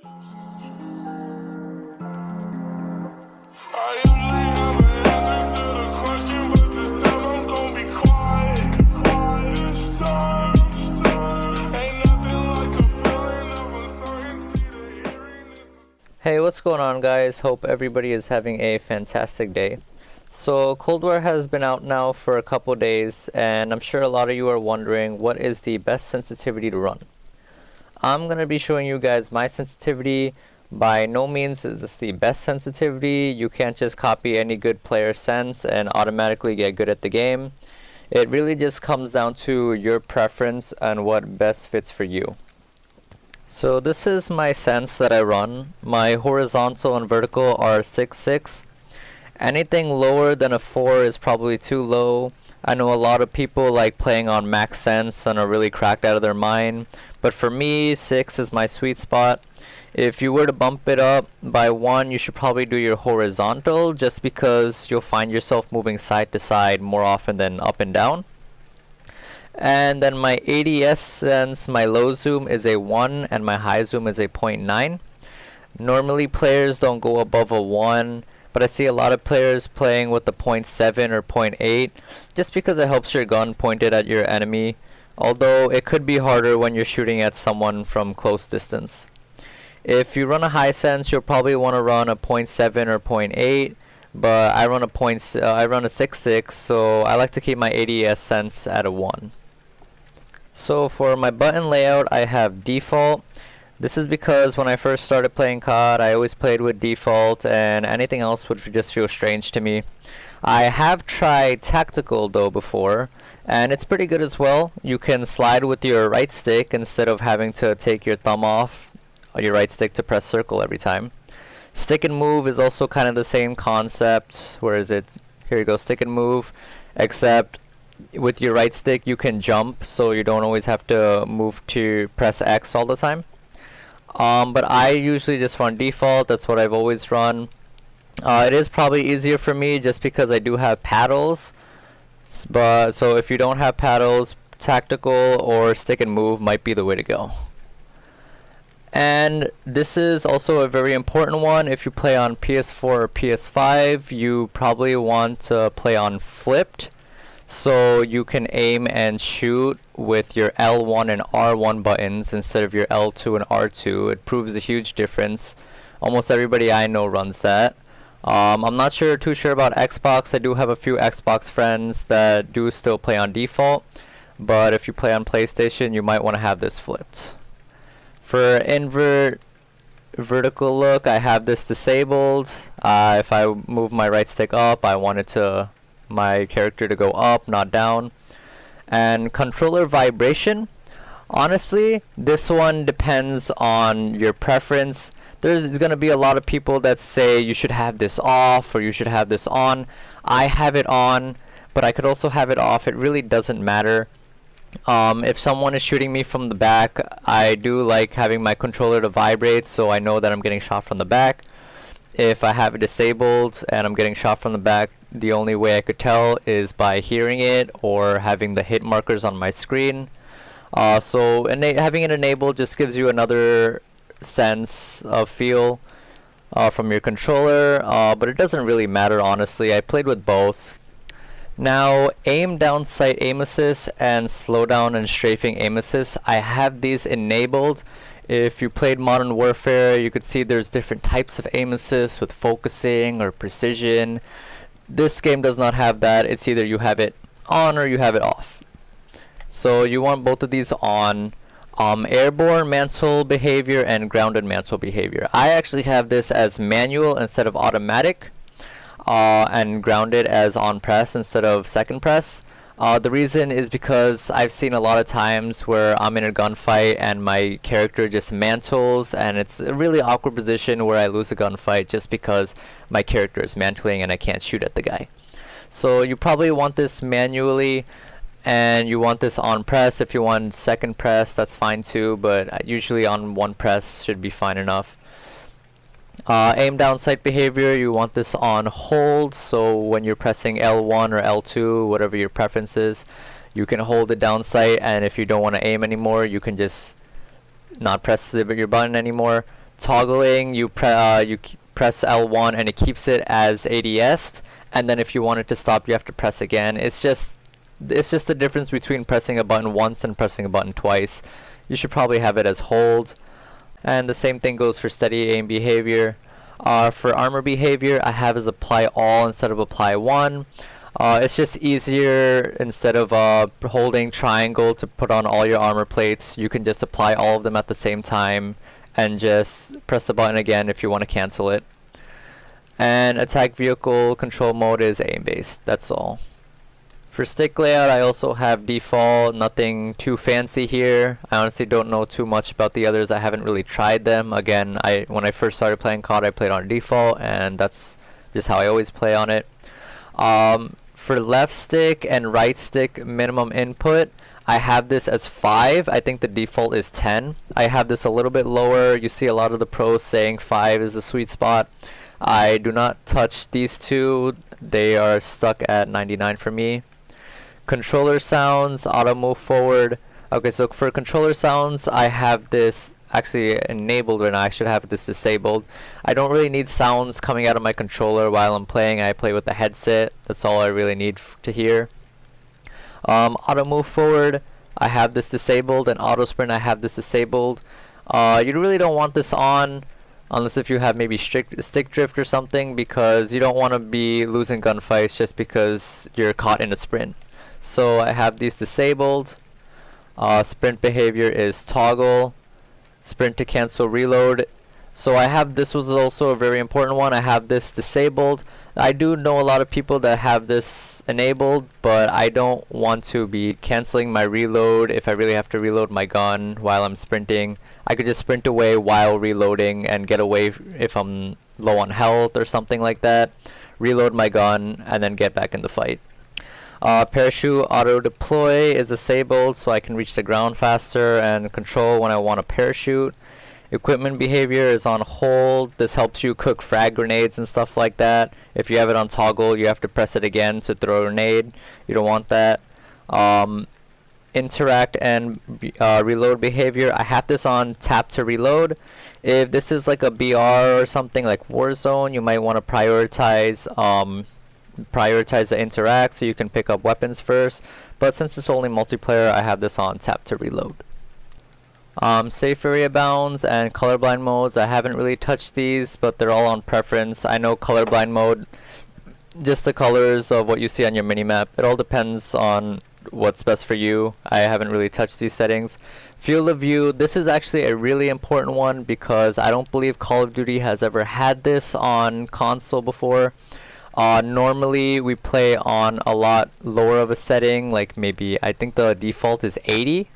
Hey, what's going on, guys? Hope everybody is having a fantastic day. So Cold War has been out now for a couple days, and I'm sure a lot of you are wondering what is the best sensitivity to run. I'm going to be showing you guys my sensitivity. By no means is this the best sensitivity. You can't just copy any good player sense and automatically get good at the game. It really just comes down to your preference and what best fits for you. So this is my sense that I run. My horizontal and vertical are 6.6. Anything lower than a 4 is probably too low. I know a lot of people like playing on max sense and are really cracked out of their mind, but for me 6 is my sweet spot. If you were to bump it up by 1, you should probably do your horizontal, just because you'll find yourself moving side to side more often than up and down. And then my ADS sense, my low zoom is a 1 and my high zoom is a 0.9. Normally players don't go above a 1, but I see a lot of players playing with the 0.7 or 0.8 just because it helps your gun pointed at your enemy, although it could be harder when you're shooting at someone from close distance. If you run a high sense, you'll probably want to run a 0.7 or 0.8, but I run a 6.6, so I like to keep my ADS sense at a 1. So for my button layout, I have default. This is because when I first started playing COD, I always played with default, and anything else would just feel strange to me. I have tried tactical though before, and it's pretty good as well. You can slide with your right stick instead of having to take your thumb off your right stick to press circle every time. Stick and move is also kind of the same concept. Where is it? Here you go, stick and move, except with your right stick you can jump, so you don't always have to move to press X all the time. But I usually just run default. That's what I've always run. It is probably easier for me just because I do have paddles, but so if you don't have paddles, tactical or stick and move might be the way to go. And this is also a very important one. If you play on PS4 or PS5, you probably want to play on flipped, so you can aim and shoot with your L1 and R1 buttons instead of your L2 and R2. It proves a huge difference. Almost everybody I know runs that. I'm not too sure about Xbox. I do have a few Xbox friends that do still play on default, but if you play on PlayStation, you might want to have this flipped. For invert vertical look, I have this disabled. If I move my right stick up, I want my character to go up, not down. And controller vibration, honestly, this one depends on your preference. There's going to be a lot of people that say you should have this off or you should have this on. I have it on, but I could also have it off. It really doesn't matter. If someone is shooting me from the back, I do like having my controller to vibrate, so I know that I'm getting shot from the back. If I have it disabled and I'm getting shot from the back, the only way I could tell is by hearing it or having the hit markers on my screen. So having it enabled just gives you another sense of feel from your controller, but it doesn't really matter, honestly. I played with both. Now, aim down sight aim assist and slow down and strafing aim assist, I have these enabled. If you played Modern Warfare, you could see there's different types of aim assist with focusing or precision. This game does not have that. It's either you have it on or you have it off. So you want both of these on. Airborne mantle behavior and grounded mantle behavior. I actually have this as manual instead of automatic, and grounded as on press instead of second press. The reason is because I've seen a lot of times where I'm in a gunfight and my character just mantles, and it's a really awkward position where I lose a gunfight just because my character is mantling and I can't shoot at the guy. So you probably want this manually, and you want this on press. If you want second press, that's fine too, but usually on one press should be fine enough. Aim down sight behavior, you want this on hold, so when you're pressing L1 or L2, whatever your preference is, you can hold it down sight, and if you don't want to aim anymore, you can just not press your button anymore toggling, press L1 and it keeps it as ADS, and then if you want it to stop, you have to press again. It's just the difference between pressing a button once and pressing a button twice. You should probably have it as hold. And the same thing goes for steady aim behavior. For armor behavior, I have as apply all instead of apply one. It's just easier, instead of holding triangle to put on all your armor plates, you can just apply all of them at the same time and just press the button again if you want to cancel it. And attack vehicle control mode is aim based, that's all. For stick layout, I also have default, nothing too fancy here. I honestly don't know too much about the others. I haven't really tried them. Again, when I first started playing COD, I played on default, and that's just how I always play on it. For left stick and right stick minimum input, I have this as 5. I think the default is 10. I have this a little bit lower. You see a lot of the pros saying 5 is the sweet spot. I do not touch these two. They are stuck at 99 for me. Controller sounds, auto move forward. Okay, so for controller sounds, I have this actually enabled right now. I should have this disabled. I don't really need sounds coming out of my controller while I'm playing. I play with the headset. That's all I really need to hear. Auto move forward, I have this disabled, and auto sprint, I have this disabled. You really don't want this on unless if you have maybe stick drift or something, because you don't want to be losing gunfights just because you're caught in a sprint. So I have these disabled. Sprint behavior is toggle. Sprint to cancel reload. So I have, this was also a very important one, I have this disabled. I do know a lot of people that have this enabled, but I don't want to be canceling my reload if I really have to reload my gun while I'm sprinting. I could just sprint away while reloading and get away if I'm low on health or something like that. Reload my gun and then get back in the fight. Parachute auto deploy is disabled, so I can reach the ground faster and control when I want to parachute. Equipment behavior is on hold. This helps you cook frag grenades and stuff like that. If you have it on toggle, you have to press it again to throw a grenade. You don't want that. Interact and reload behavior, I have this on tap to reload. If this is like a BR or something like Warzone, you might want to prioritize the interact so you can pick up weapons first, but since it's only multiplayer, I have this on tap to reload. Safe area bounds and colorblind modes, I haven't really touched these, but they're all on preference. I know colorblind mode, just the colors of what you see on your minimap, it all depends on what's best for you. I haven't really touched these settings. Field of view, this is actually a really important one because I don't believe Call of Duty has ever had this on console before. Normally we play on a lot lower of a setting, like maybe I think the default is 80,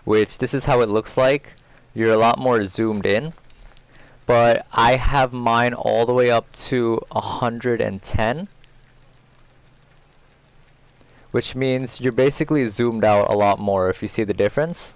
which this is how it looks like. You're a lot more zoomed in, but I have mine all the way up to 110, which means you're basically zoomed out a lot more if you see the difference.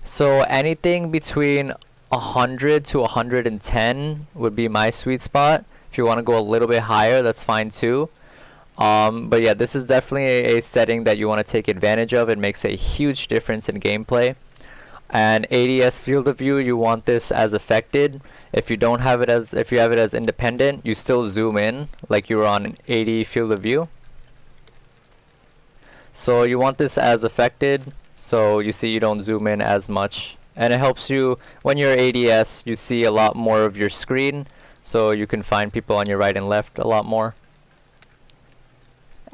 So anything between 100 to 110 would be my sweet spot. If you want to go a little bit higher, that's fine too. But yeah, this is definitely a setting that you want to take advantage of. It makes a huge difference in gameplay. And ADS field of view, you want this as affected. If you don't have it as, if you have it as independent, you still zoom in like you were on 80 field of view. So you want this as affected, so you see you don't zoom in as much. And it helps you, when you're ADS, you see a lot more of your screen, so you can find people on your right and left a lot more.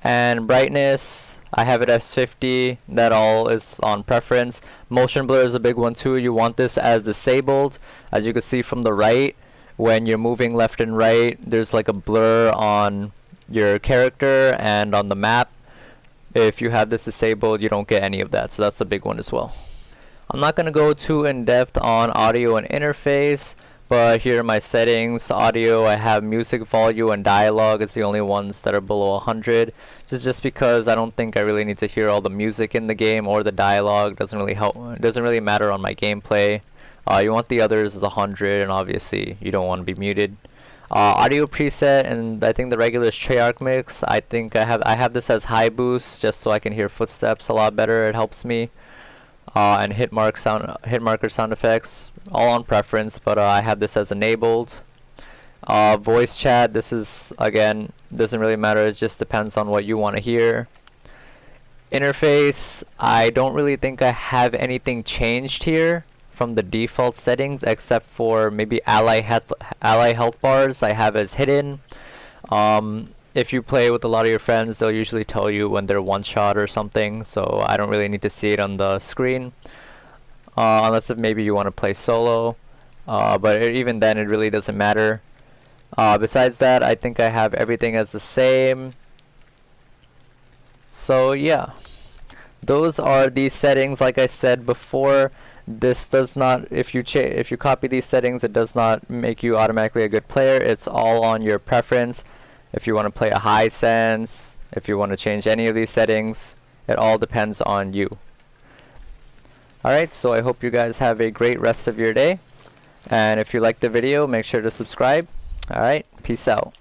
And brightness, I have it as 50, that all is on preference. Motion blur is a big one too, you want this as disabled. As you can see from the right, when you're moving left and right, there's like a blur on your character and on the map. If you have this disabled, you don't get any of that, so that's a big one as well. I'm not going to go too in depth on audio and interface, but here are my settings. Audio, I have music volume and dialogue is the only ones that are below 100. This is just because I don't think I really need to hear all the music in the game or the dialogue. Doesn't really help. It doesn't really matter on my gameplay. You want the others as 100, and obviously you don't want to be muted. Audio preset, and I think the regular is Treyarch mix. I think I have this as high boost just so I can hear footsteps a lot better. It helps me. and hit marker sound effects, all on preference, but I have this as enabled. Voice chat, this is, again, doesn't really matter, it just depends on what you want to hear. Interface, I don't really think I have anything changed here from the default settings, except for maybe ally health bars I have as hidden. If you play with a lot of your friends, they'll usually tell you when they're one shot or something, so I don't really need to see it on the screen, unless if maybe you want to play solo, but even then it really doesn't matter. Besides that, I think I have everything as the same. So yeah, those are the settings. Like I said before, this does not, if you copy these settings, it does not make you automatically a good player. It's all on your preference. If you want to play a high sense, if you want to change any of these settings, it all depends on you. Alright, so I hope you guys have a great rest of your day, and if you liked the video, make sure to subscribe. Alright, peace out.